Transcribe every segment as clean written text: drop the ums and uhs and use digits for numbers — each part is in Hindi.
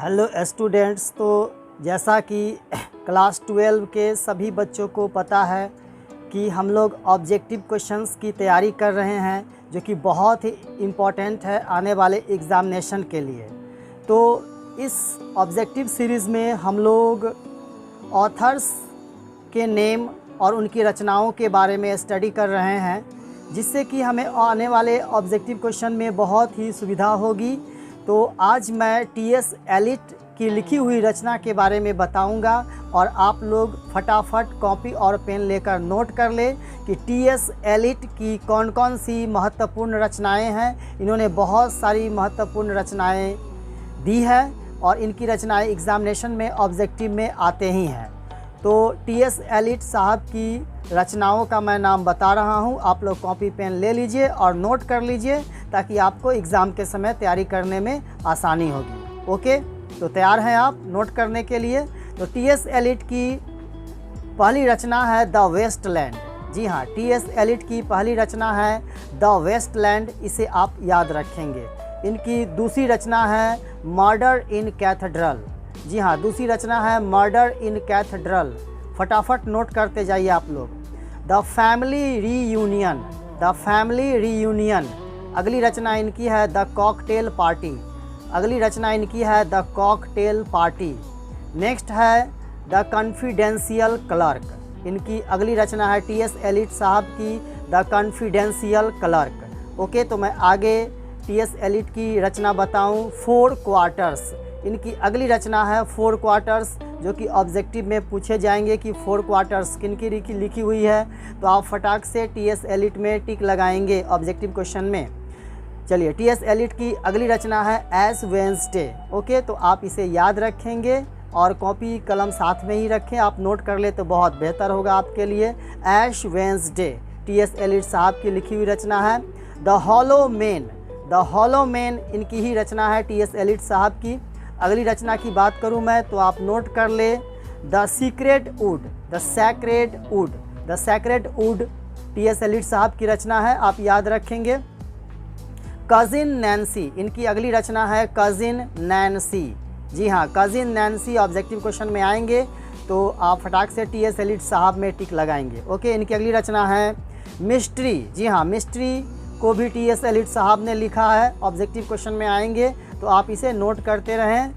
Hello students. तो जैसा कि क्लास 12 के सभी बच्चों को पता है कि हम लोग ऑब्जेक्टिव क्वेश्चंस की तैयारी कर रहे हैं, जो कि बहुत ही इम्पॉर्टेंट है आने वाले एग्ज़ामिनेशन के लिए। तो इस ऑब्जेक्टिव सीरीज़ में हम लोग ऑथर्स के नेम और उनकी रचनाओं के बारे में स्टडी कर रहे हैं, जिससे कि हमें आने वाले ऑब्जेक्टिव क्वेश्चन में बहुत ही सुविधा होगी। तो आज मैं टी.एस. एलिट की लिखी हुई रचना के बारे में बताऊंगा और आप लोग फटाफट कॉपी और पेन लेकर नोट कर ले कि टी.एस. एलिट की कौन कौन सी महत्वपूर्ण रचनाएं हैं। इन्होंने बहुत सारी महत्वपूर्ण रचनाएं दी है और इनकी रचनाएं एग्ज़ामिनेशन में ऑब्जेक्टिव में आते ही हैं। तो टी.एस. एलिट साहब की रचनाओं का मैं नाम बता रहा हूं, आप लोग कॉपी पेन ले लीजिए और नोट कर लीजिए, ताकि आपको एग्ज़ाम के समय तैयारी करने में आसानी होगी। ओके, तो तैयार हैं आप नोट करने के लिए। तो टी.एस. एलिट की पहली रचना है द वेस्टलैंड। जी हाँ, टी.एस. एलिट की पहली रचना है द वेस्टलैंड, इसे आप याद रखेंगे। इनकी दूसरी रचना है मर्डर इन कैथेड्रल। जी हाँ, दूसरी रचना है मर्डर इन कैथेड्रल। फटाफट नोट करते जाइए आप लोग। The family reunion, the family reunion. अगली रचना इनकी है द कॉकटेल पार्टी। अगली रचना इनकी है द कॉकटेल पार्टी। नेक्स्ट है द कॉन्फिडेंशियल क्लर्क। इनकी अगली रचना है टी.एस. एलिट साहब की द कॉन्फिडेंशियल क्लर्क। ओके, तो मैं आगे टी.एस. एलिट की रचना बताऊं, फोर क्वार्टर्स। इनकी अगली रचना है फोर क्वार्टर्स, जो कि ऑब्जेक्टिव में पूछे जाएंगे कि फोर क्वार्टर्स किन की लिखी हुई है। तो आप फटाक से टी.एस. एलिट में टिक लगाएंगे ऑब्जेक्टिव क्वेश्चन में। चलिए, टी.एस. एलिट की अगली रचना है एश वेंसडे। ओके, तो आप इसे याद रखेंगे और कॉपी कलम साथ में ही रखें। आप नोट कर ले तो बहुत बेहतर होगा आपके लिए। एश वेंसडे टी.एस. एलिट साहब की लिखी हुई रचना है। The hollow man, the hollow man इनकी ही रचना है टी.एस. एलिट साहब की। अगली रचना की बात करूं मैं तो आप नोट कर ले the secret would, the sacred would. The sacred would T.S.. Elite साहब की रचना है, आप याद रखेंगे। कजिन नैन्सी, इनकी अगली रचना है कजिन नैन्सी। जी हाँ, कजिन नैन्सी ऑब्जेक्टिव क्वेश्चन में आएंगे, तो आप फटाक से टी.एस. एलिट साहब में टिक लगाएंगे। ओके, इनकी अगली रचना है मिस्ट्री। जी हाँ, मिस्ट्री को भी टी.एस. एलिट साहब ने लिखा है, ऑब्जेक्टिव क्वेश्चन में आएंगे, तो आप इसे नोट करते रहें।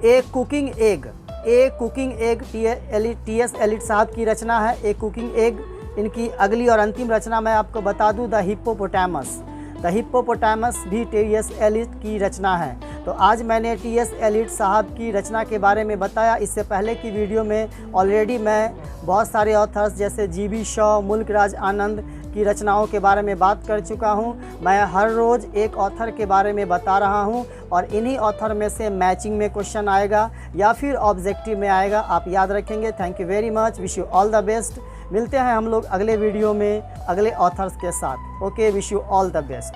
ए कुकिंग एग, ए कुकिंग एग टी.एस. एलिट साहब की रचना है, ए कुकिंग एग। इनकी अगली और अंतिम रचना मैं आपको बता दूं, द हिप्पोपोटामस। द हिप्पोपोटामस भी टी.एस. एलिट की रचना है। तो आज मैंने टी.एस. एलिट साहब की रचना के बारे में बताया। इससे पहले की वीडियो में ऑलरेडी मैं बहुत सारे ऑथर्स जैसे जी.बी. शॉ, मुल्क राज आनंद की रचनाओं के बारे में बात कर चुका हूं। मैं हर रोज़ एक ऑथर के बारे में बता रहा हूं और इन्हीं ऑथर में से मैचिंग में क्वेश्चन आएगा या फिर ऑब्जेक्टिव में आएगा, आप याद रखेंगे। Thank you very much, wish you all the best. मिलते हैं हम लोग अगले वीडियो में अगले ऑथर्स के साथ। Okay, wish you all the best.